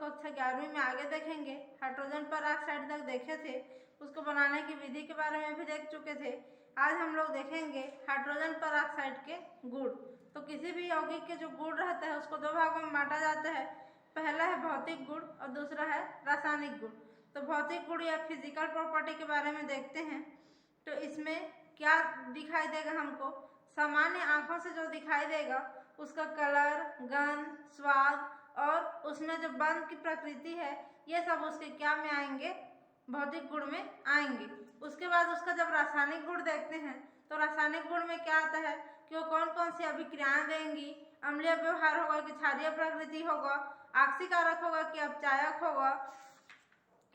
कक्षा 11वीं में आगे देखेंगे। हाइड्रोजन परऑक्साइड तक देखे थे, उसको बनाने की विधि के बारे में भी देख चुके थे। आज हम लोग देखेंगे हाइड्रोजन परऑक्साइड के गुण। तो किसी भी यौगिक के जो गुण रहता है उसको दो भागों में बांटा जाता है। पहला है भौतिक गुण और दूसरा है रासायनिक गुण। तो भौतिक गुण या फिजिकल प्रॉपर्टी के बारे में देखते हैं। तो इसमें क्या दिखाई देगा हमको, सामान्य आंखों से जो दिखाई देगा उसका कलर, गंध, स्वाद और उसमें जो बंध की प्रकृति है, ये सब उसके क्या में आएंगे, भौतिक गुण में आएंगे। उसके बाद उसका जब रासायनिक गुण देखते हैं तो रासायनिक गुण में क्या आता है कि वो कौन कौन सी अभिक्रियाएं देंगी, अम्लीय व्यवहार होगा कि क्षारीय प्रकृति होगा, आक्सीकारक होगा कि अपचायक होगा,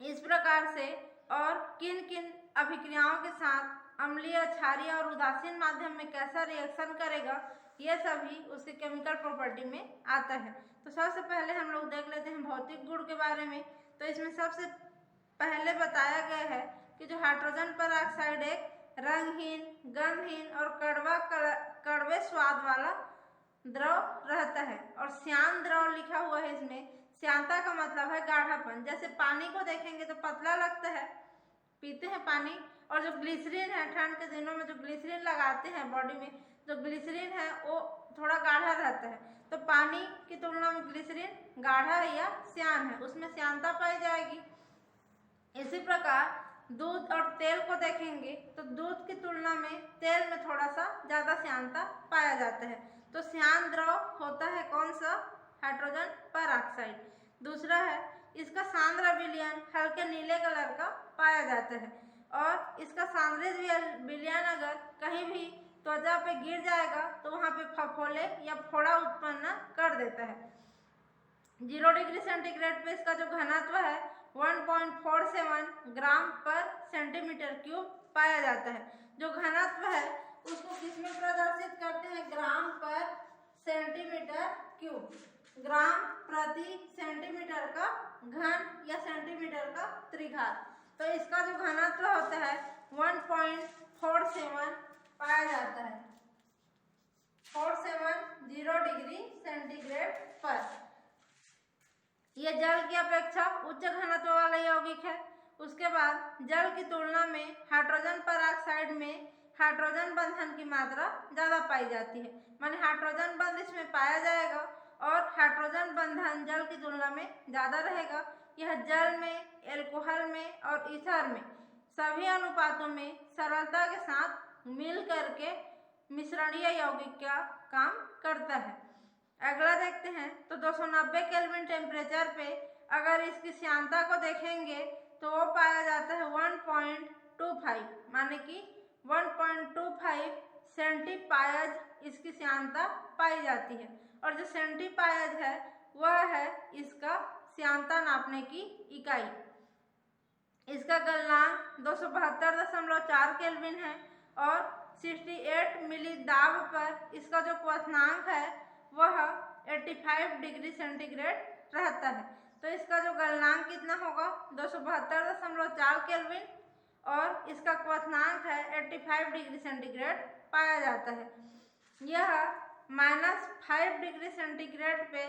इस प्रकार से, और किन किन अभिक्रियाओं के साथ अम्लीय, क्षारीय और उदासीन माध्यम में कैसा रिएक्शन करेगा, ये सभी उसके केमिकल प्रॉपर्टी में आता है। तो सबसे पहले हम लोग देख लेते हैं भौतिक गुण के बारे में। तो इसमें सबसे पहले बताया गया है कि जो हाइड्रोजन परऑक्साइड एक रंगहीन, गंधहीन और कड़वे स्वाद वाला द्रव रहता है। और श्यान द्रव लिखा हुआ है इसमें। श्यानता का मतलब है गाढ़ापन। जैसे पानी को देखेंगे तो पतला लगता है, पीते हैं पानी, और जो ग्लिसरीन है, ठंड के दिनों में जो ग्लिसरीन लगाते हैं बॉडी में, जो ग्लिसरीन है वो थोड़ा गाढ़ा रहता है। तो पानी की तुलना में ग्लिसरीन गाढ़ा या श्यान है, उसमें श्यानता पाई जाएगी। इसी प्रकार दूध और तेल को देखेंगे तो दूध की तुलना में तेल में थोड़ा सा ज्यादा श्यानता पाया जाता है। तो श्यान द्रव होता है कौन सा, हाइड्रोजन परऑक्साइड। दूसरा है इसका सांद्र विलयन हल्के नीले कलर का पाया जाता है, और इसका सांद्रित विलयन अगर कहीं भी त्वचा पे गिर जाएगा तो वहां पे फफोले या फोड़ा उत्पन्न कर देता है। 0 डिग्री सेंटीग्रेड पे इसका जो घनत्व है 1.47 ग्राम पर सेंटीमीटर क्यूब पाया जाता है। जो घनत्व है उसको किसमें प्रदर्शित करते हैं, ग्राम पर सेंटीमीटर क्यूब, ग्राम प्रति सेंटीमीटर का घन या सेंटीमीटर का त्रिघात। तो इसका जो घनत्व होता है 1.47 पाया जाता है, 0 डिग्री सेंटीग्रेड पर। यह जल की अपेक्षा उच्च घनत्व वाला यौगिक है। उसके बाद जल की तुलना में हाइड्रोजन परऑक्साइड में हाइड्रोजन बंधन की मात्रा ज्यादा पाई जाती है, माने हाइड्रोजन बंध इसमें पाया जाएगा और हाइड्रोजन बंधन जल की तुलना में ज्यादा रहेगा। यह जल में, एल्कोहल में और ईथर में सभी अनुपातों में सरलता के साथ मिल करके मिश्रणीय यौगिक का काम करता है। अगला देखते हैं तो 290 केल्विन टेम्परेचर पे अगर इसकी श्यानता को देखेंगे तो वो पाया जाता है 1.25, माने कि 1.25 सेंटीपायज इसकी श्यानता पाई जाती है। और जो सेंटीपायज है वह है इसका श्यानता नापने की इकाई। इसका गलनांक 272.4 केल्विन है और 68 मिली दाब पर इसका जो क्वथनांक है वह 85 डिग्री सेंटीग्रेड रहता है। तो इसका जो गलनांक कितना होगा, 272.4 केल्विन, और इसका क्वथनांक है 85 डिग्री सेंटीग्रेड पाया जाता है। यह -5 डिग्री सेंटीग्रेड पे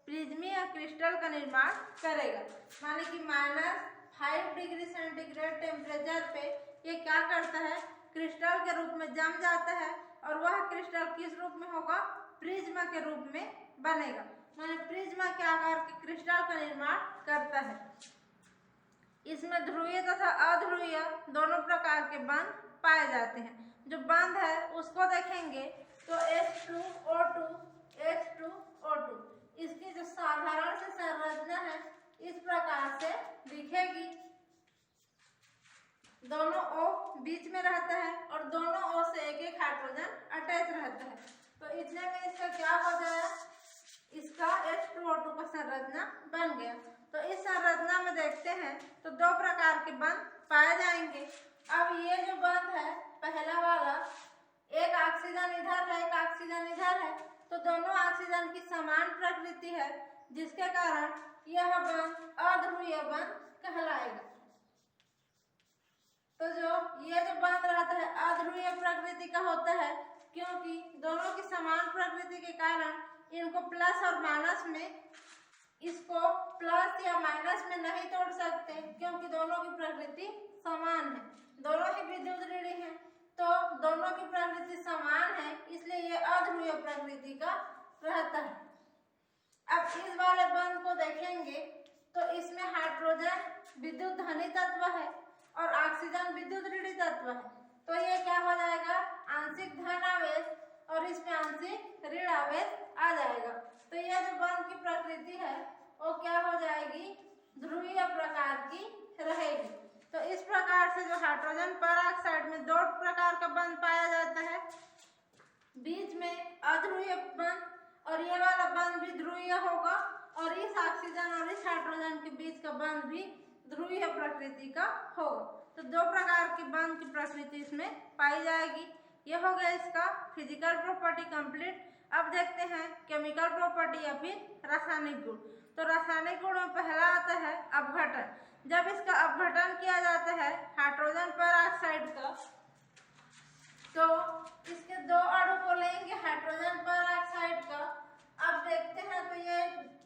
प्रिज्मी या क्रिस्टल का निर्माण करेगा, माने कि -5 डिग्री सेंटीग्रेड टेम्परेचर पे ये क्या करता है, क्रिस्टल के रूप में जम जाता है। और वह क्रिस्टल किस रूप में होगा, प्रिज्मा के रूप में बनेगा, माने प्रिज्मा के आकार के क्रिस्टल का निर्माण करता है। इसमें ध्रुवीय तथा अध्रुवीय दोनों प्रकार के बंध पाए जाते हैं। जो बंध है उसको देखेंगे तो H2O2, H2O2, इसकी जो साधारण से संरचना है इस प्रकार से दिखेगी। दोनों O बीच में रहता है और दोनों O से एक एक हाइड्रोजन अटैच रहता है। तो इतने में इसका क्या हो जाए, इसका H2O2 का संरचना बन गया। तो इस संरचना में देखते हैं तो दो प्रकार के बंध पाए जाएंगे। अब ये जो बंध है पहला वाला, एक ऑक्सीजन इधर है, एक ऑक्सीजन इधर है, तो दोनों ऑक्सीजन की समान प्रकृति है, जिसके कारण यह बंध अध्रुवीय बंध कहलाएगा। तो ये जो बंध रहता है अध्रुवीय प्रकृति का होता है, क्योंकि दोनों की समान प्रकृति के कारण इनको प्लस और माइनस में इसको प्लस या माइनस में नहीं तोड़ सकते क्योंकि दोनों की प्रकृति समान है, दोनों ही विद्युत ऋणी हैं, तो दोनों की प्रकृति समान है, इसलिए ये अध्रुवीय प्रकृति का रहता है। अब इस वाले बंध को देखेंगे तो इसमें हाइड्रोजन विद्युत धनी तत्व है और ऑक्सीजन विद्युत ऋणी तत्व है, तो ये क्या हो जाएगा, आंशिक धन आवेश और इसमें आंशिक ऋण आवेश आ जाएगा। तो यह जो बंध की प्रकृति है वो क्या हो जाएगी, ध्रुवीय प्रकार की रहेगी। तो इस प्रकार से जो हाइड्रोजन परऑक्साइड में दो प्रकार का बंध पाया जाता है, बीच में अध्रुवीय बंध और ये वाला बंध भी ध्रुवीय होगा और इस ऑक्सीजन और इस हाइड्रोजन के बीच का बंध भी ध्रुवीय प्रकृति का होगा। तो दो प्रकार के बंध की प्रकृति इसमें पाई जाएगी। ये हो गया इसका फिजिकल प्रॉपर्टी कंप्लीट। अब देखते हैं केमिकल प्रॉपर्टी या फिर रासायनिक गुण। तो रासायनिक गुण में पहला आता है अपघटन। जब इसका अपघटन किया जाता है हाइड्रोजन परऑक्साइड का, तो इसके दो अणु को लेंगे हाइड्रोजन परऑक्साइड का। अब देखते हैं तो ये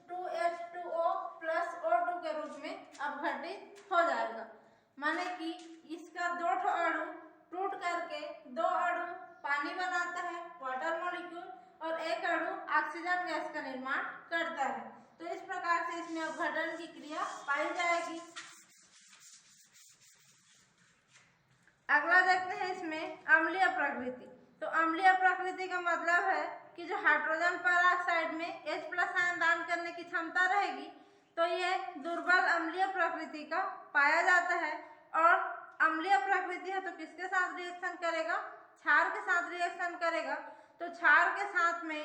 2H2O प्लस O2 के रूप में अपघटित हो जाएगा, माने कि इसका दो अणु टूट करके दो अणु पानी बनाता है, वाटर मॉलिक्यूल, और एक अणु ऑक्सीजन गैस का निर्माण करता है। तो इस प्रकार से इसमें अपघटन की क्रिया पाई जाएगी। अगला देखते हैं इसमें अम्लीय प्रकृति। तो अम्लीय प्रकृति का मतलब है कि जो हाइड्रोजन परऑक्साइड में H+ आयन दान करने की क्षमता रहेगी, तो ये दुर्बल अम्लीय प्रकृति का पाया जाता है। और अम्लीय प्रकृति है तो किसके साथ रिएक्शन करेगा, क्षार के साथ रिएक्शन करेगा। तो क्षार के साथ में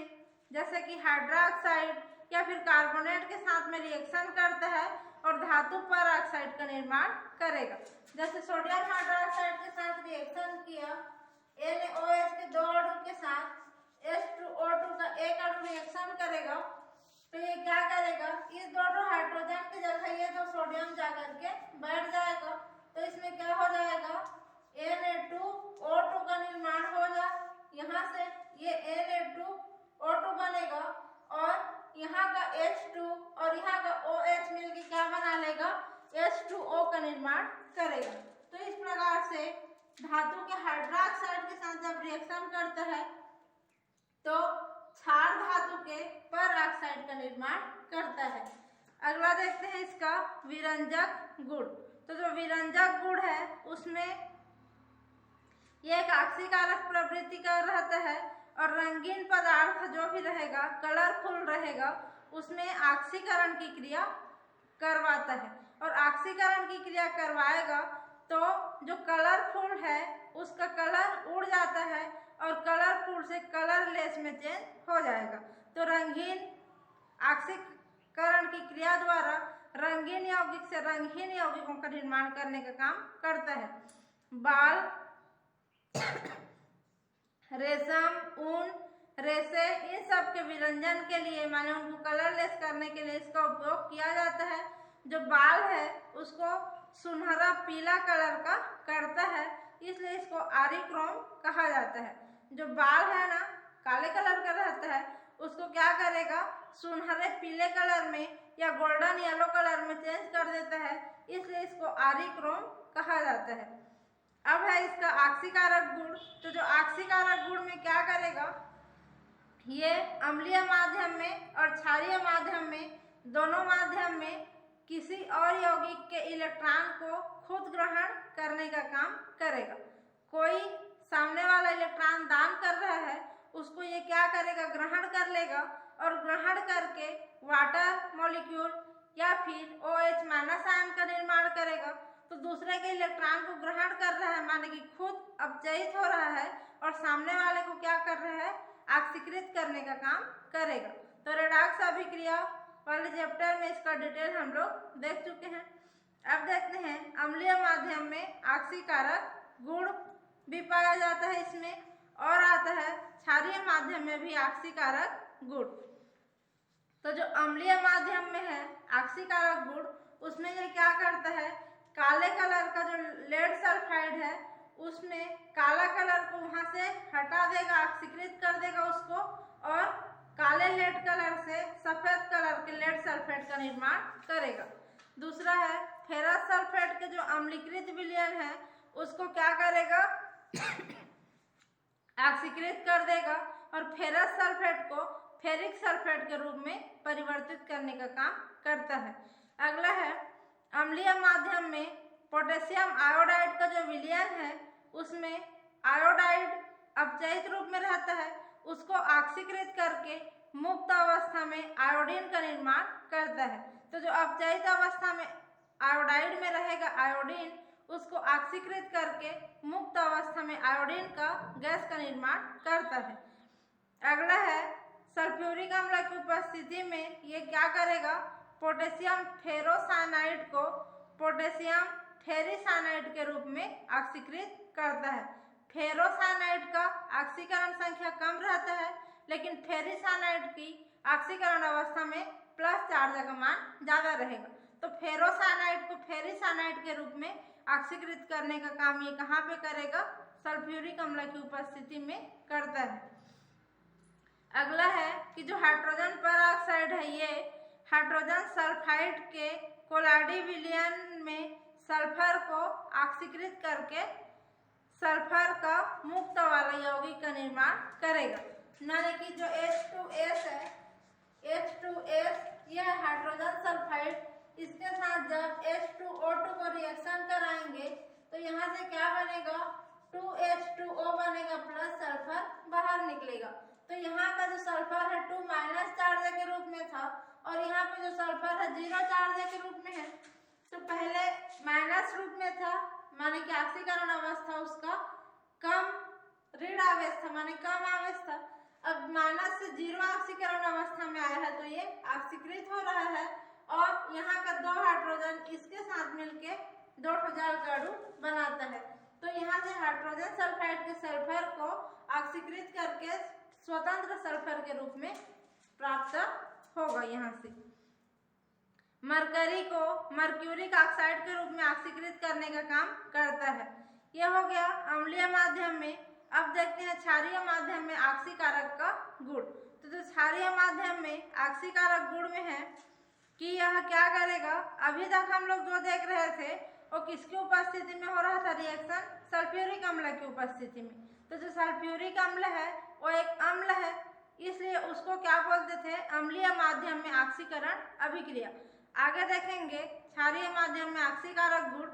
जैसे कि हाइड्रोक्साइड या फिर कार्बोनेट के साथ में रिएक्शन करता है और धातु परऑक्साइड का निर्माण करेगा। जैसे सोडियम हाइड्रोक्साइड के साथ रिएक्शन किया NaOH के दो अणु के साथ H2O2 का एक अणु रिएक्शन करेगा, तो ये क्या करेगा, इस दोनों हाइड्रोजन की जगह ये जो सोडियम जाकर के बैठ जाएगा, तो इसमें क्या हो जाएगा, Na2O2 का निर्माण हो यहाँ से ये Na2O2 बनेगा और यहाँ का H2 और यहाँ का OH मिलके क्या बना लेगा, H2O का निर्माण करेगा। तो इस प्रकार से धातु के हाइड्रोक्साइड के साथ जब रिएक्शन करता है तो क्षार धातु के परऑक्साइड का निर्माण करता है। अगला देखते हैं इसका विरंजक गुण। तो जो विरंजक गुण है उसमें यह एक ऑक्सीकारक प्रवृत्ति का रहता है और रंगीन पदार्थ जो भी रहेगा, कलरफुल रहेगा, उसमें ऑक्सीकरण की क्रिया करवाता है। और ऑक्सीकरण की क्रिया करवाएगा तो जो कलरफुल है उसका कलर उड़ जाता है और कलरफुल से कलरलेस में चेंज हो जाएगा। तो रंगीन ऑक्सीकरण की क्रिया द्वारा रंगीन यौगिक से रंगहीन यौगिकों का निर्माण करने का काम करता है। बाल, रेशम, ऊन, रेशे, इन सब के विरंजन के लिए माने उनको कलरलेस करने के लिए इसका उपयोग किया जाता है। जो बाल है उसको सुनहरा पीला कलर का करता है, इसलिए इसको आरिक्रोम कहा जाता है। जो बाल है ना काले कलर का रहता है उसको क्या करेगा, सुनहरे पीले कलर में या गोल्डन येलो कलर में चेंज कर देता है, इसलिए इसको आरिक्रोम कहा जाता है। अब है इसका ऑक्सीकारक गुण। तो जो ऑक्सीकारक गुण में क्या करेगा, ये अम्लीय माध्यम में और क्षारीय माध्यम में, दोनों माध्यम में किसी और यौगिक के इलेक्ट्रॉन को खुद ग्रहण करने का काम करेगा। कोई सामने वाला इलेक्ट्रॉन दान कर रहा है उसको ये क्या करेगा, ग्रहण कर लेगा और ग्रहण करके वाटर मॉलिक्यूल या फिर OH- आयन का निर्माण करेगा। तो दूसरे के इलेक्ट्रॉन को ग्रहण कर रहा है माने कि खुद अपचयित हो रहा है और सामने वाले को क्या कर रहा है, ऑक्सीकृत करने का काम करेगा। तो रेडॉक्स अभिक्रिया वाले चैप्टर में इसका डिटेल हम लोग देख चुके हैं। अब देखते हैं अम्लीय माध्यम में ऑक्सीकारक गुण भी पाया जाता है इसमें, और आता है क्षारीय माध्यम में भी ऑक्सीकारक गुण। तो जो अम्लीय माध्यम में है ऑक्सीकारक गुण, उसमें ये क्या करता है, काले कलर का जो लेड सल्फाइड है उसमें काला कलर को वहां से हटा देगा, ऑक्सीकृत कर देगा उसको, और काले लेड कलर से सफेद कलर के लेड सल्फेट का निर्माण करेगा। दूसरा है फेरस सल्फेट के जो अम्लीकृत विलयन है उसको क्या करेगा ऑक्सीकृत कर देगा और फेरस सल्फेट को फेरिक सल्फेट के रूप में परिवर्तित करने का काम करता है। अगला है अम्लीय माध्यम में पोटेशियम आयोडाइड का जो विलयन है उसमें आयोडाइड अपचयित रूप में रहता है, उसको ऑक्सीकृत करके मुक्त अवस्था में आयोडीन का निर्माण करता है। तो जो अपचयित अवस्था में आयोडाइड में रहेगा आयोडीन, उसको ऑक्सीकृत करके मुक्त अवस्था में आयोडीन का गैस का निर्माण करता है। अगला है सल्फ्यूरिक अम्ल की उपस्थिति में ये क्या करेगा, पोटेशियम फेरोसाइनाइड को पोटेशियम फेरिसाइनाइड के रूप में ऑक्सीकृत करता है। फेरोसाइनाइड का ऑक्सीकरण संख्या कम रहता है, लेकिन फेरिसाइनाइड की ऑक्सीकरण अवस्था में प्लस चार्ज का मान ज्यादा रहेगा। तो फेरोसाइनाइड को फेरिसाइनाइड के रूप में ऑक्सीकृत करने का काम ये कहाँ पे करेगा, सल्फ्यूरिक अम्ल की उपस्थिति में करता है। अगला है कि जो हाइड्रोजन पेरोक्साइड है ये हाइड्रोजन सल्फाइड के कोलाडी विलयन में सल्फर को ऑक्सीकृत करके सल्फर का मुक्त वाला यौगिक का निर्माण करेगा। माने कि जो H2S है, H2S यह हाइड्रोजन सल्फाइड, इसके साथ जब H2O2 को रिएक्शन कराएंगे तो यहाँ से क्या बनेगा, 2H2O बनेगा प्लस सल्फर बाहर निकलेगा। तो यहाँ का जो सल्फर है 2 माइनस चार्ज के रूप में था और यहाँ पे जो सल्फर है 0 चार्ज के रूप में है। तो पहले माइनस रूप में था, माने कि ऑक्सीकरण अवस्था उसका कम ऋण आवेश था, माने कम आवेश था। अब माइनस से 0 ऑक्सीकरण अवस्था में आया है तो ये ऑक्सीकृत हो रहा है और यहाँ का 2 हाइड्रोजन इसके साथ मिलके 2 जाल का अणु बनाता है। तो यहाँ से हाइड्रोजन सल्फाइड के सल्फर को ऑक्सीकृत करके स्वतंत्र सल्फर के रूप में प्राप्त होगा। यहाँ से मरकरी को मर्क्यूरिक ऑक्साइड के रूप में ऑक्सीकृत करने का काम करता है। यह हो गया अम्लीय माध्यम में। अब देखते हैं क्षारीय माध्यम में ऑक्सीकारक का गुण। तो जो क्षारीय माध्यम में ऑक्सीकारक गुण में है कि यह क्या करेगा, अभी तक हम लोग जो देख रहे थे वो किसकी उपस्थिति में हो रहा था रिएक्शन, सल्फ्यूरिक अम्ल की उपस्थिति में। तो जो सल्फ्यूरिक अम्ल है वो एक अम्ल है, इसलिए उसको क्या बोलते थे, अम्लीय माध्यम में ऑक्सीकरण अभिक्रिया। आगे देखेंगे क्षारीय माध्यम में ऑक्सीकारक गुण।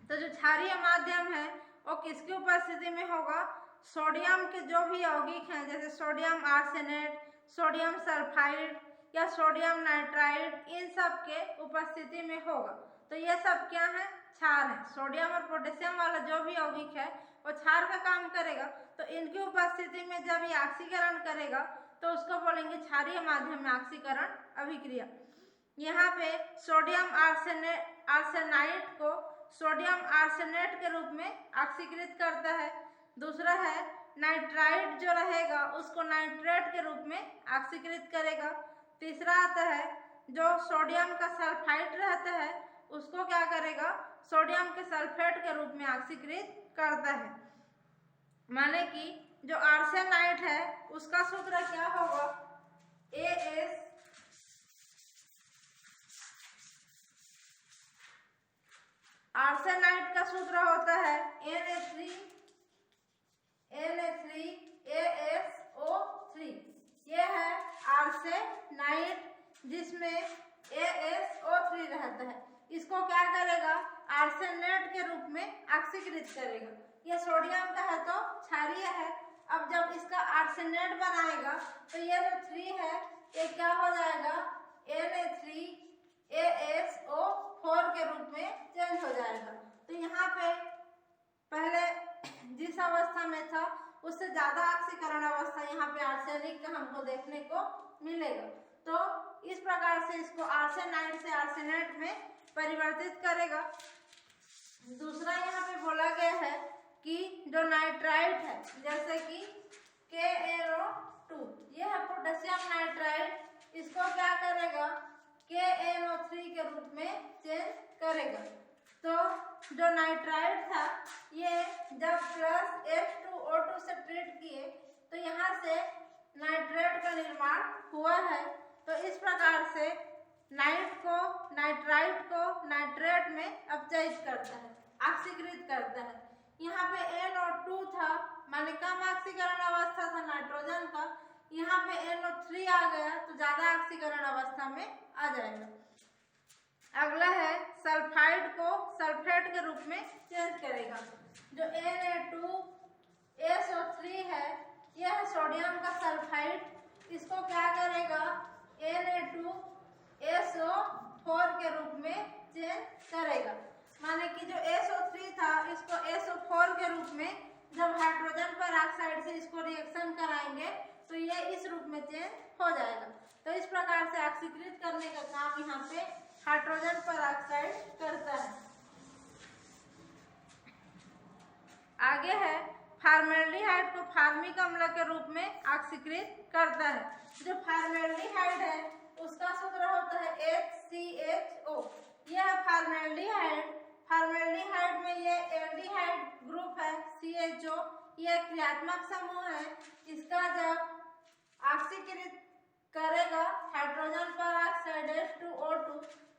तो जो क्षारीय माध्यम है वो किसकी उपस्थिति में होगा, सोडियम के जो भी यौगिक हैं जैसे सोडियम आर्सेनेट, सोडियम सल्फाइड या सोडियम नाइट्राइड, इन सब के उपस्थिति में होगा। तो ये सब क्या है, क्षार है। सोडियम और पोटेशियम वाला जो भी यौगिक है वो क्षार का काम करेगा। तो इनकी उपस्थिति में जब ये ऑक्सीकरण करेगा तो उसको बोलेंगे क्षारीय माध्यम में ऑक्सीकरण अभिक्रिया। यहाँ पे सोडियम आर्सेनाइड को सोडियम आर्सेनेट के रूप में ऑक्सीकृत करता है। दूसरा है नाइट्राइड जो रहेगा उसको नाइट्रेट के रूप में ऑक्सीकृत करेगा। तीसरा आता है जो सोडियम का सल्फाइड रहता है उसको क्या करेगा, सोडियम के सल्फेट के रूप में ऑक्सीकृत करता है। माने कि जो आर्सेनाइड है उसका सूत्र क्या होगा, AS आर्सेनाइड का सूत्र होता है Na3ASO3। ये है आर्सेनाइड जिसमें ASO3 रहता है। इसको क्या करेगा, आर्सेनेट के रूप में ऑक्सीकृत करेगा। ये सोडियम का है तो क्षारीय है। अब जब इसका आर्सेनेट बनाएगा तो ये जो 3 है ये क्या हो जाएगा, Na3ASO4 के रूप में चेंज हो जाएगा। तो यहाँ पे पहले जिस अवस्था में था उससे ज्यादा ऑक्सीकरण अवस्था यहाँ पे आर्सेनिक का हमको देखने को मिलेगा। तो इस प्रकार से इसको आर्सेनाइड से आर्सेनेट में परिवर्तित करेगा। दूसरा यहाँ पे बोला गया है कि जो नाइट्राइड है जैसे कि KNO2, यह है पोटेशियम नाइट्राइड, इसको क्या करेगा, KNO3 के रूप में चेंज करेगा। तो जो नाइट्राइड था ये जब प्लस H2O2 से ट्रीट किए तो यहाँ से नाइट्रेट का निर्माण हुआ है। तो इस प्रकार से नाइट को नाइट्राइट को नाइट्रेट में अपचयित करता है, ऑक्सीकृत करता है। यहाँ पे NO2 था, माने कम ऑक्सीकरण अवस्था था नाइट्रोजन का, यहाँ पे NO3 आ गया तो ज्यादा ऑक्सीकरण अवस्था में आ जाएगा। अगला है सल्फाइड को सल्फेट के रूप में चेंज करेगा। जो Na2SO3 है, यह है सोडियम का सल्फाइड, इसको क्या करेगा Na2SO4 के रूप में चेंज करेगा। माने कि जो SO3 था इसको SO4 के रूप में जब हाइड्रोजन पर ऑक्साइड से इसको रिएक्शन कराएंगे तो ये इस रूप में चेंज हो जाएगा। तो इस प्रकार से ऑक्सीकृत करने का काम यहाँ पे हाइड्रोजन पर ऑक्साइड करता है। आगे है फॉर्मेल्डिहाइड को फॉर्मिक अम्ल के रूप में ऑक्सीकृत करता है। जो फॉर्मेल्डिहाइड है उसका सूत्र होता है HCHO। यह है फॉर्मेल्डिहाइड। फॉर्मेल्डिहाइड में ये एल्डिहाइड ग्रुप है CHO, यह क्रियात्मक समूह है। इसका जब ऑक्सीकृत करेगा हाइड्रोजन पर ऑक्साइड H2O2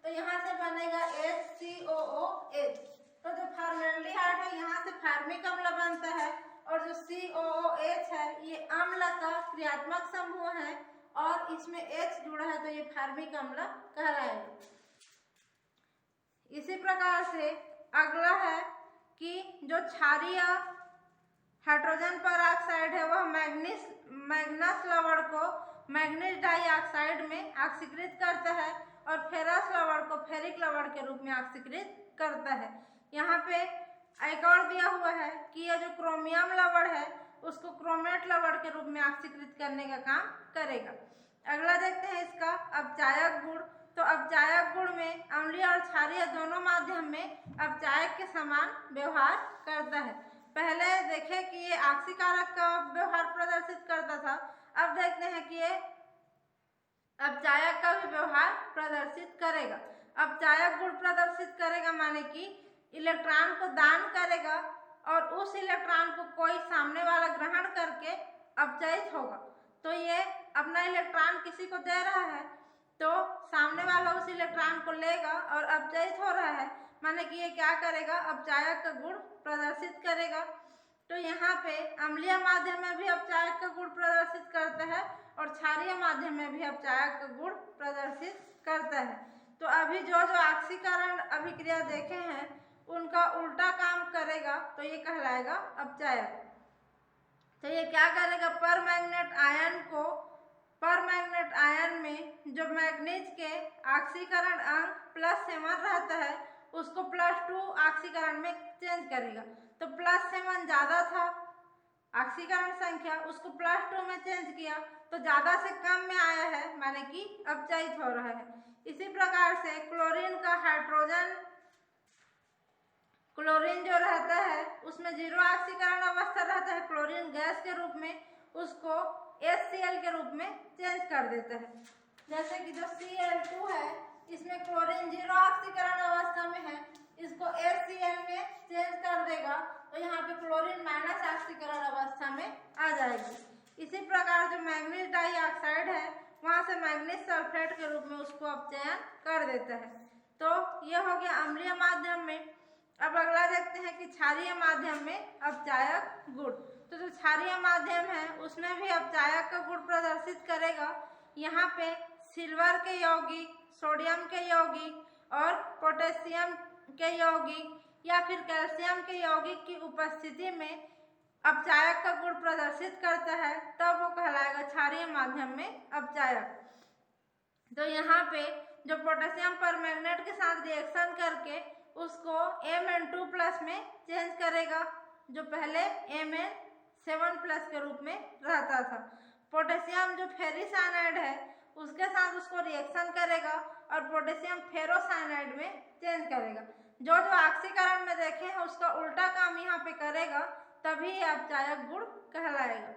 तो यहाँ से बनेगा HCOOH। तो जो फॉर्मेल्डिहाइड है यहाँ से फॉर्मिक अम्ल बनता है और जो COOH है ये अम्ल का क्रियात्मक समूह है और इसमें H जुड़ा है तो ये फॉर्मिक अम्ल कहलाएगा। इसी प्रकार से अगला है कि जो क्षारीय हाइड्रोजन पर ऑक्साइड है वह मैग्नस लवण को मैग्नीज डाइऑक्साइड में ऑक्सीकृत करता है और फेरस लवण को फेरिक लवण के रूप में ऑक्सीकृत करता है। यहाँ पे एक और दिया हुआ है कि यह जो क्रोमियम लवण है उसको क्रोमेट लवण के रूप में ऑक्सीकृत करने का काम करेगा। अगला देखते हैं इसका अपचायक गुण। तो अपचायक गुण में अम्लीय और क्षारीय दोनों माध्यम में अपचायक के समान व्यवहार करता है। पहले देखें कि ये ऑक्सीकारक का व्यवहार प्रदर्शित करता था, अब देखते हैं कि ये अपचायक का भी व्यवहार प्रदर्शित करेगा। अपचायक गुण प्रदर्शित करेगा माने कि इलेक्ट्रॉन को दान करेगा और उस इलेक्ट्रॉन को कोई सामने वाला ग्रहण करके अपचयित होगा। तो ये अपना इलेक्ट्रॉन किसी को दे रहा है तो सामने वाला उस इलेक्ट्रॉन को लेगा और अपचयित हो रहा है, माने कि ये क्या करेगा अपचायक का गुण प्रदर्शित करेगा। तो यहाँ पे अम्लीय माध्यम में भी अपचायक का गुण प्रदर्शित करता है और क्षारीय माध्यम में भी अपचायक का गुण प्रदर्शित करता है। तो अभी जो ऑक्सीकरण अभिक्रिया देखे हैं उनका उल्टा काम करेगा तो ये कहलाएगा अपचायक। तो ये क्या करेगा परमैंगनेट आयन में जो मैग्नीज के ऑक्सीकरण अंक +7 रहता है उसको +2 ऑक्सीकरण में चेंज करेगा। तो +7 ज्यादा था ऑक्सीकरण संख्या, उसको +2 में चेंज किया तो ज्यादा से कम में आया है, माने कि अपचयित हो रहा है। इसी प्रकार से क्लोरीन जो रहता है उसमें 0 ऑक्सीकरण अवस्था रहता है, क्लोरीन गैस के रूप में उसको HCl के रूप में चेंज कर देता है। जैसे कि जो Cl2 है इसमें क्लोरीन 0 ऑक्सीकरण अवस्था में है, इसको HCl में चेंज कर देगा तो यहाँ पे क्लोरीन माइनस ऑक्सीकरण अवस्था में आ जाएगी। इसी प्रकार जो मैग्नीज डाइऑक्साइड है वहां से मैग्नीज सल्फेट के रूप में उसको अपचयन कर देता है। तो यह हो गया अम्लीय माध्यम में। अब अगला देखते हैं कि क्षारीय माध्यम में अपचायक गुण। तो जो क्षारीय माध्यम है उसमें भी अपचायक का गुण प्रदर्शित करेगा। यहाँ पे सिल्वर के यौगिक, सोडियम के यौगिक और पोटेशियम के यौगिक या फिर कैल्शियम के यौगिक की उपस्थिति में अपचायक का गुण प्रदर्शित करता है, तब वो कहलाएगा क्षारीय माध्यम में अपचायक। तो यहाँ पे जो पोटेशियम परमैंगनेट के साथ रिएक्शन करके उसको Mn2+ में चेंज करेगा, जो पहले Mn7+ के रूप में रहता था। पोटेशियम जो फेरिसाइनाइड है उसके साथ उसको रिएक्शन करेगा और पोटेशियम फेरोसाइनाइड में चेंज करेगा। जो ऑक्सीकरण में देखे हैं उसका उल्टा काम यहाँ पे करेगा, तभी अपचायक गुण कहलाएगा।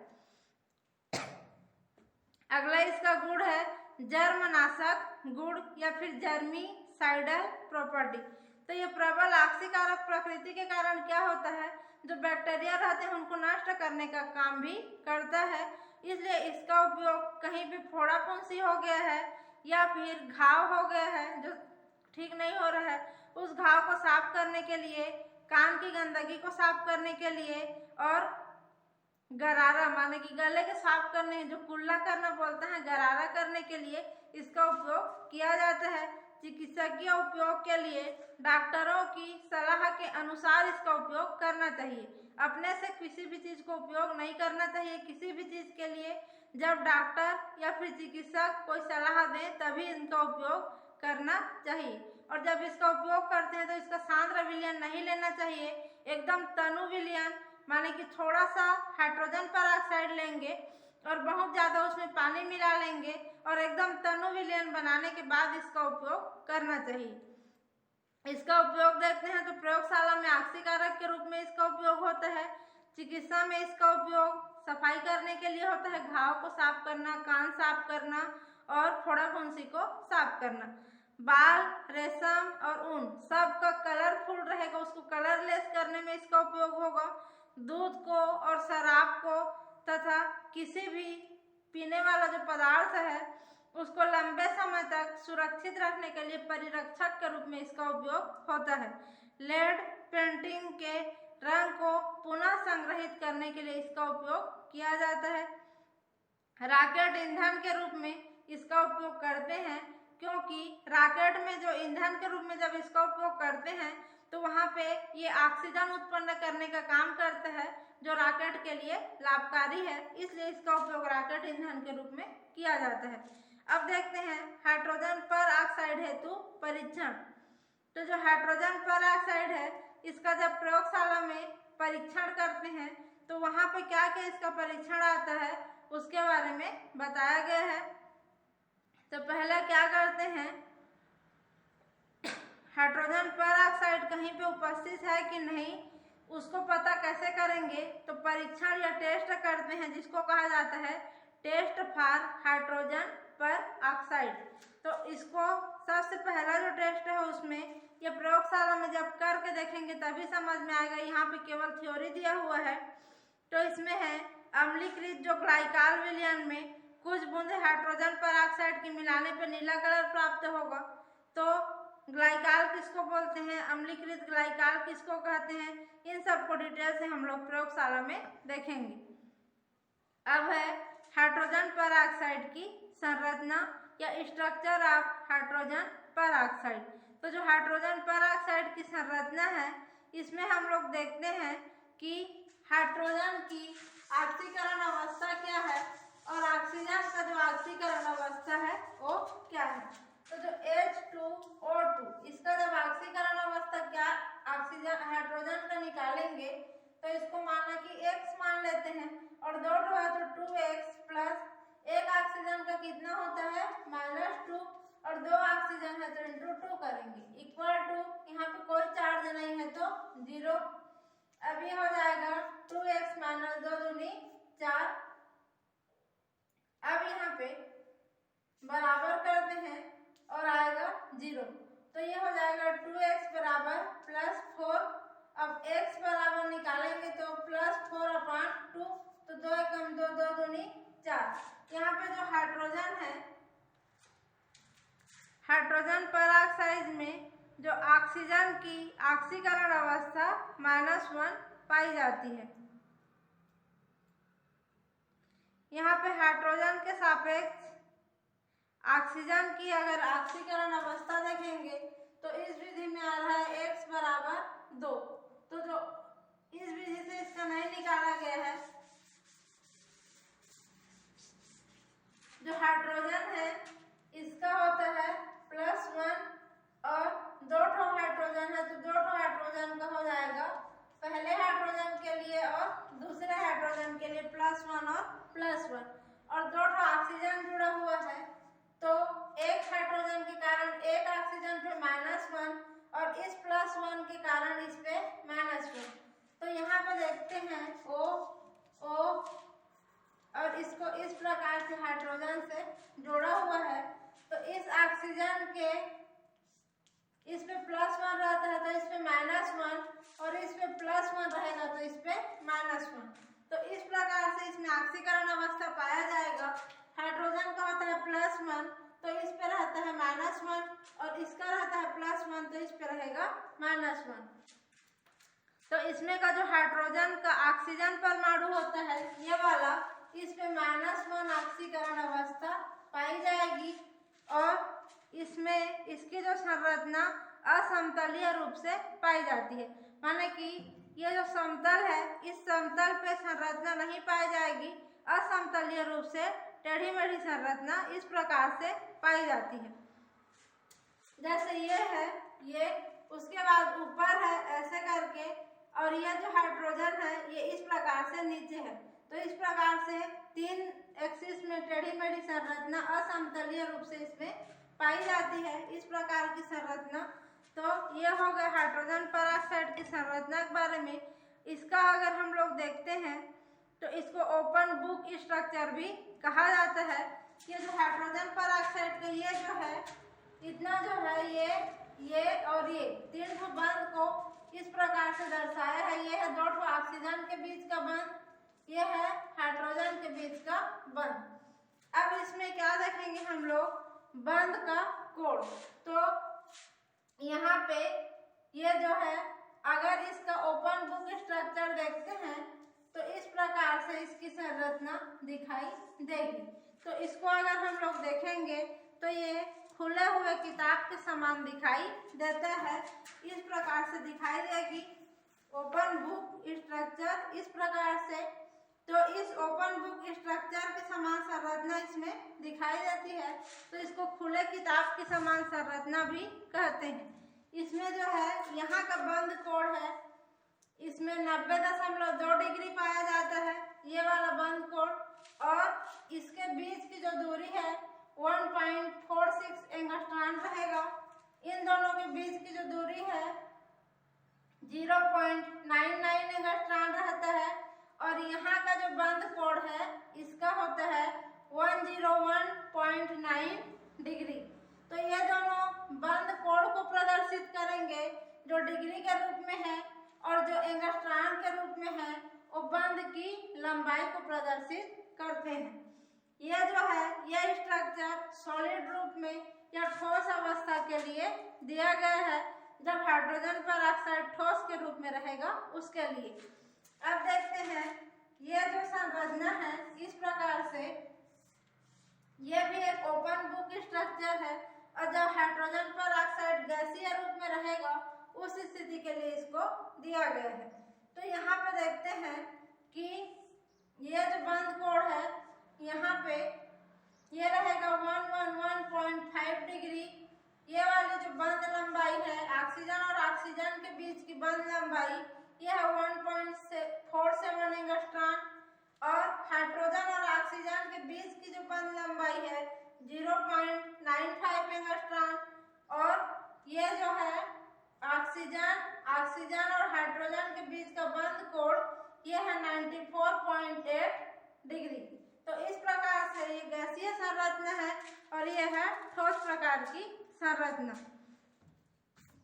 अगला इसका गुण है जर्मनाशक गुण या फिर जर्मीसाइडल प्रॉपर्टी। तो ये प्रबल ऑक्सीकारक प्रकृति के कारण क्या होता है, जो बैक्टीरिया रहते हैं उनको नष्ट करने का काम भी करता है इसलिए इसका उपयोग कहीं भी फोड़ा फुंसी हो गया है या फिर घाव हो गया है जो ठीक नहीं हो रहा है, उस घाव को साफ करने के लिए, कान की गंदगी को साफ करने के लिए और गरारा माने कि गले के साफ करने, जो कुल्ला करना बोलते हैं, गरारा करने के लिए इसका उपयोग किया जाता है। चिकित्सकीय उपयोग के लिए डॉक्टरों की सलाह के अनुसार इसका उपयोग करना चाहिए। अपने से किसी भी चीज को उपयोग नहीं करना चाहिए। किसी भी चीज के लिए जब डॉक्टर या फिर चिकित्सक कोई सलाह दें तभी इनका उपयोग करना चाहिए। और जब इसका उपयोग करते हैं तो इसका सांद्र विलयन नहीं लेना चाहिए, एकदम तनु विलयन माने कि थोड़ा सा हाइड्रोजन पेरोक्साइड लेंगे और बहुत ज़्यादा उसमें पानी मिला लेंगे और एकदम तनु विलयन बनाने के बाद इसका उपयोग करना चाहिए। इसका उपयोग देखते हैं तो प्रयोगशाला में ऑक्सीकारक के रूप में इसका उपयोग होता है। चिकित्सा में इसका उपयोग सफाई करने के लिए होता है, घाव को साफ करना, कान साफ करना और फोड़ा फुंसी को साफ करना। बाल, रेशम और ऊन सबका कलरफुल रहेगा, उसको कलरलेस करने में इसका उपयोग होगा। दूध को और शराब को तथा किसी भी पीने वाला जो पदार्थ है उसको लंबे समय तक सुरक्षित रखने के लिए परिरक्षक के रूप में इसका उपयोग होता है। लेड पेंटिंग के रंग को पुनः संग्रहित करने के लिए इसका उपयोग किया जाता है। रॉकेट ईंधन के रूप में इसका उपयोग करते हैं, क्योंकि रॉकेट में जो ईंधन के रूप में जब इसका उपयोग करते हैं तो वहाँ पे ये ऑक्सीजन उत्पन्न करने का काम करता है जो रॉकेट के लिए लाभकारी है, इसलिए इसका उपयोग रॉकेट ईंधन के रूप में किया जाता है। अब देखते हैं हाइड्रोजन पेरोक्साइड हेतु परीक्षण। तो जो हाइड्रोजन पेरोक्साइड है इसका जब प्रयोगशाला में परीक्षण करते हैं तो वहाँ पे क्या क्या इसका परीक्षण आता है उसके बारे में बताया गया है। तो पहला क्या करते हैं, हाइड्रोजन पेरोक्साइड कहीं पे उपस्थित है कि नहीं उसको पता कैसे करेंगे, तो परीक्षण या टेस्ट करते हैं जिसको कहा जाता है टेस्ट फॉर हाइड्रोजन पेरोक्साइड। तो इसको सबसे पहला जो टेस्ट है उसमें ये प्रयोगशाला में जब करके देखेंगे तभी समझ में आएगा। यहाँ पे केवल थ्योरी दिया हुआ है। तो इसमें है अम्लीकृत जो ग्लाइकॉल विलयन में कुछ बूंदे हाइड्रोजन पेरोक्साइड की मिलाने पर नीला कलर प्राप्त होगा। तो ग्लाइकॉल किसको बोलते हैं, अम्लीकृत ग्लाइकॉल किसको कहते हैं, इन सबको डिटेल से हम लोग प्रयोगशाला में देखेंगे। अब है हाइड्रोजन पेरोक्साइड की संरचना या स्ट्रक्चर ऑफ हाइड्रोजन पेरोक्साइड। तो जो हाइड्रोजन पेरोक्साइड की संरचना है इसमें हम लोग देखते हैं कि हाइड्रोजन की ऑक्सीकरण अवस्था क्या है और ऑक्सीजन का जो ऑक्सीकरण अवस्था है वो क्या है। तो जो H2O2 इसका जब ऑक्सीकरण अवस्था क्या ऑक्सीजन हाइड्रोजन का निकालेंगे तो इसको माना कि X मान लेते हैं और दो है तो 2X प्लस एक ऑक्सीजन का कितना होता है -2 और दो ऑक्सीजन है तो इंटू 2 करेंगे इक्वल टू यहाँ पे कोई चार्ज नहीं है तो 0। अब ये हो जाएगा 2X माइनस 2 दूनी 4। अब यहाँ पे बराबर करते हैं और आएगा 0। तो ये हो जाएगा 2X बराबर +4। अब X बराबर निकालेंगे तो +4/2 तो 2 एकम 2 2 दूनी 4। यहाँ पे जो हाइड्रोजन है हाइड्रोजन पेरोक्साइड में जो ऑक्सीजन की ऑक्सीकरण अवस्था -1 पाई जाती है। यहाँ पे हाइड्रोजन के सापेक्ष ऑक्सीजन की अगर ऑक्सीकरण अवस्था देखेंगे तो इस विधि में आ रहा है X बराबर 2। तो जो इस विधि से इसका नहीं निकाला गया है, जो हाइड्रोजन है इसका होता है +1 और 2 हाइड्रोजन है तो 2 हाइड्रोजन का हो जाएगा पहले हाइड्रोजन के लिए और दूसरे हाइड्रोजन के लिए +1 और +1 और 2 ऑक्सीजन जुड़ा हुआ है तो एक हाइड्रोजन के कारण एक ऑक्सीजन पे -1 और इस +1 के कारण इस पे -1। तो यहाँ पे देखते हैं O और इसको इस प्रकार से हाइड्रोजन से जोड़ा हुआ है तो इस ऑक्सीजन के इस पे +1 रहता है तो इस पे -1 और इस पे +1 रहेगा तो इस पे -1। तो इस प्रकार से इसमें ऑक्सीकरण अवस्था पाया जाएगा। हाइड्रोजन का होता है +1, तो इस पे रहता है -1, और इसका रहता है +1, तो इस पे रहेगा -1। तो इसमें का जो हाइड्रोजन का ऑक्सीजन परमाणु होता है ये वाला, इस पे -1 ऑक्सीकरण अवस्था पाई जाएगी, और इसमें इसकी जो संरचना असमतलीय रूप से पाई जाती है। माने कि ये जो समतल है इस समतल पे संरचना नहीं पाई जाएगी, असमतलीय रूप से टेढ़ी मेढ़ी संरचना इस प्रकार से पाई जाती है। जैसे ये है, ये उसके बाद ऊपर है ऐसे करके, और ये जो हाइड्रोजन है ये इस प्रकार से नीचे है। तो इस प्रकार से 3 एक्सिस में टेढ़ी मेढ़ी संरचना असमतलीय रूप से इसमें पाई जाती है, इस प्रकार की संरचना। तो ये हो गया हाइड्रोजन पेरोक्साइड की संरचना के बारे में। इसका अगर हम लोग देखते हैं तो इसको ओपन बुक स्ट्रक्चर भी कहा जाता है। ये जो हाइड्रोजन पेरोक्साइड का ये जो है इतना जो है ये और ये 3 ठो बंध को इस प्रकार से दर्शाया है। ये है 2 ठो ऑक्सीजन के बीच का बंध, ये है हाइड्रोजन के बीच का बंध। अब इसमें क्या देखेंगे हम लोग, बंध का कोण। तो यहाँ पे ये जो है अगर इसका ओपन बुक स्ट्रक्चर देखते हैं तो इस प्रकार से इसकी संरचना दिखाई देगी। तो इसको अगर हम लोग देखेंगे तो ये खुले हुए किताब के समान दिखाई देता है, इस प्रकार से दिखाई देगी ओपन बुक स्ट्रक्चर इस प्रकार से। तो इस ओपन बुक स्ट्रक्चर के समान संरचना इसमें दिखाई देती है, तो इसको खुले किताब की समान संरचना भी कहते हैं। इसमें जो है यहाँ का बंध कोण है, इसमें 90.2 डिग्री पाया जाता है ये वाला बंध कोण, और इसके बीच की जो दूरी है 1.46 एंगस्ट्रॉन रहेगा। इन दोनों के बीच की जो दूरी है 0.99 एंगस्ट्रॉन रहता है, और यहाँ का जो बंध कोण है इसका होता है 101.9 डिग्री। तो ये दोनों बंध कोण को प्रदर्शित करेंगे, जो डिग्री के रूप में है और जो एंगस्ट्रॉन के रूप में है वो बंध की लंबाई को प्रदर्शित करते हैं। यह जो है यह स्ट्रक्चर सॉलिड रूप में या ठोस अवस्था के लिए दिया गया है, जब हाइड्रोजन पेरोक्साइड ठोस के रूप में रहेगा उसके लिए। अब देखते हैं ये जो संरचना है इस प्रकार से, ये भी एक ओपन बुक स्ट्रक्चर है, और जब हाइड्रोजन पेरोक्साइड गैसीय रूप में रहेगा उस स्थिति के लिए इसको दिया गया है। तो यहाँ पे देखते हैं कि ये जो बंध कोण है यहाँ पे ये रहेगा 111.5 डिग्री। ये वाली जो बंध लंबाई है ऑक्सीजन और ऑक्सीजन के बीच की बंध लंबाई यह है 1.47 एंगस्ट्रॉन, और हाइड्रोजन और ऑक्सीजन के बीच की जो बंध लंबाई है 0.95 एंगस्ट्रॉन, और ये जो है ऑक्सीजन और हाइड्रोजन के बीच का बंध कोण ये है 94.8 डिग्री। तो इस प्रकार से ये गैसीय संरचना है और ये है ठोस प्रकार की संरचना।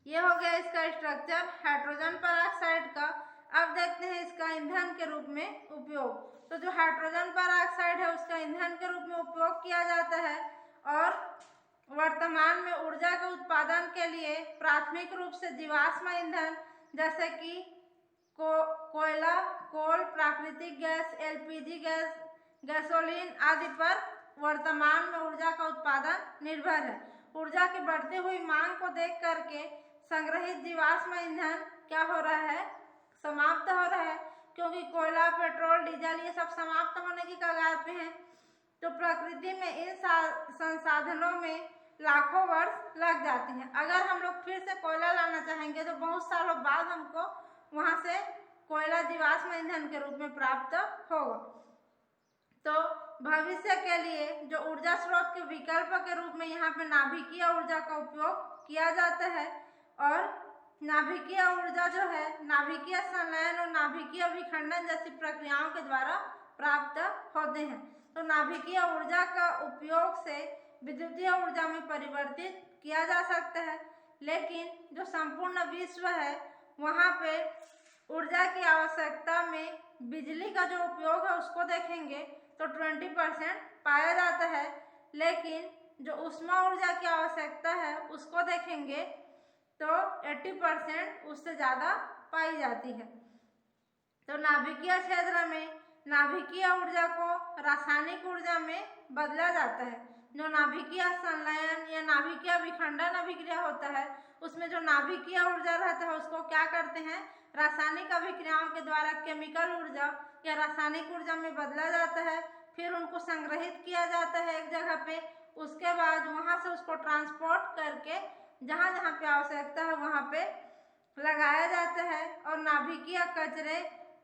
ये हो गया इसका स्ट्रक्चर हाइड्रोजन पेरोक्साइड का। अब देखते हैं इसका ईंधन के रूप में उपयोग। तो जो हाइड्रोजन पेरोक्साइड है उसका ईंधन के रूप में उपयोग किया जाता है, और वर्तमान में ऊर्जा के उत्पादन के लिए प्राथमिक रूप से जीवाश्म ईंधन जैसे कि कोयला, कोल, प्राकृतिक गैस, एलपीजी गैस, गैसोलीन आदि पर वर्तमान में ऊर्जा का उत्पादन निर्भर है। ऊर्जा की बढ़ती हुई मांग को देख करके संग्रहित जीवाश्म ईंधन क्या हो रहा है, समाप्त हो रहा है, क्योंकि कोयला, पेट्रोल, डीजल ये सब समाप्त होने की कगार पे हैं। तो प्रकृति में इन संसाधनों में लाखों वर्ष लग जाते हैं। अगर हम लोग फिर से कोयला लाना चाहेंगे तो बहुत सालों बाद हमको वहां से कोयला जीवाश्म ईंधन के रूप में प्राप्त होगा। तो भविष्य के लिए जो ऊर्जा स्रोत के विकल्प के रूप में यहाँ पे नाभिकीय ऊर्जा का उपयोग किया जाता है, और नाभिकीय ऊर्जा जो है नाभिकीय संलयन और नाभिकीय विखंडन जैसी प्रक्रियाओं के द्वारा प्राप्त होते हैं। तो नाभिकीय ऊर्जा का उपयोग से विद्युतीय ऊर्जा में परिवर्तित किया जा सकता है, लेकिन जो संपूर्ण विश्व है वहाँ पे ऊर्जा की आवश्यकता में बिजली का जो उपयोग है उसको देखेंगे तो 20% पाया जाता है, लेकिन जो ऊष्मा ऊर्जा की आवश्यकता है उसको देखेंगे तो 80% उससे ज़्यादा पाई जाती है। तो नाभिकीय क्षेत्र में नाभिकीय ऊर्जा को रासायनिक ऊर्जा में बदला जाता है। जो नाभिकीय संलयन या नाभिकीय विखंडन अभिक्रिया होता है उसमें जो नाभिकीय ऊर्जा रहता है उसको क्या करते हैं, रासायनिक अभिक्रियाओं के द्वारा केमिकल ऊर्जा या रासायनिक ऊर्जा में बदला जाता है। फिर उनको संग्रहित किया जाता है एक जगह पे, उसके बाद वहाँ से उसको ट्रांसपोर्ट करके जहाँ जहाँ पे आवश्यकता है वहाँ पे लगाया जाता है और नाभिकीय कचरे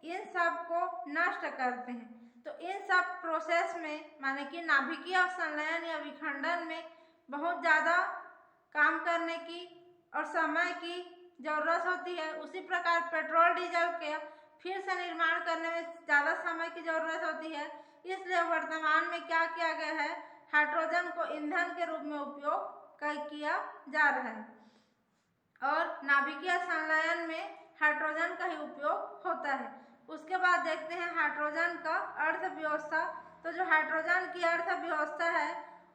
इन सब को नष्ट करते हैं। तो इन सब प्रोसेस में माने कि नाभिकीय संलयन या विखंडन में बहुत ज़्यादा काम करने की और समय की ज़रूरत होती है। उसी प्रकार पेट्रोल डीजल के फिर से निर्माण करने में ज़्यादा समय की ज़रूरत होती है। इसलिए वर्तमान में क्या किया गया है, हाइड्रोजन को ईंधन के रूप में उपयोग किया जा रहा है और नाभिकीय संलयन में हाइड्रोजन का ही उपयोग होता है। उसके बाद देखते हैं हाइड्रोजन का अर्थव्यवस्था। तो जो हाइड्रोजन की अर्थव्यवस्था है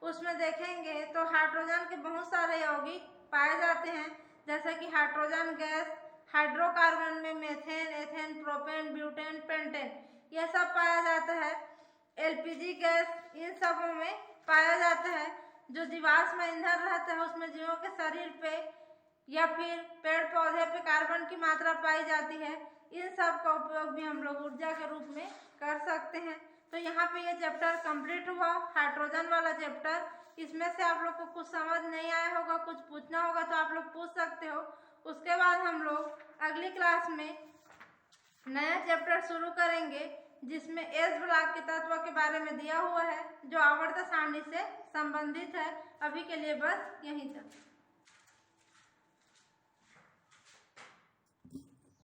उसमें देखेंगे तो हाइड्रोजन के बहुत सारे यौगिक पाए जाते हैं, जैसे कि हाइड्रोजन गैस, हाइड्रोकार्बन में methane, ethane, propane, butane, pentane यह सब पाया जाता है। एलपीजी गैस इन सबों में पाया जाता है। जो जीवाश्म ईंधन रहता है उसमें जीवों के शरीर पे या फिर पेड़ पौधे पे कार्बन की मात्रा पाई जाती है। इन सब का उपयोग भी हम लोग ऊर्जा के रूप में कर सकते हैं। तो यहाँ पे ये चैप्टर कंप्लीट हुआ, हाइड्रोजन वाला चैप्टर। इसमें से आप लोग को कुछ समझ नहीं आया होगा, कुछ पूछना होगा तो आप लोग पूछ सकते हो। उसके बाद हम लोग अगली क्लास में नया चैप्टर शुरू करेंगे जिसमें एस ब्लॉक के तत्व के बारे में दिया हुआ है जो आवर्त सारणी से संबंधित है। अभी के लिए बस यहीं तक।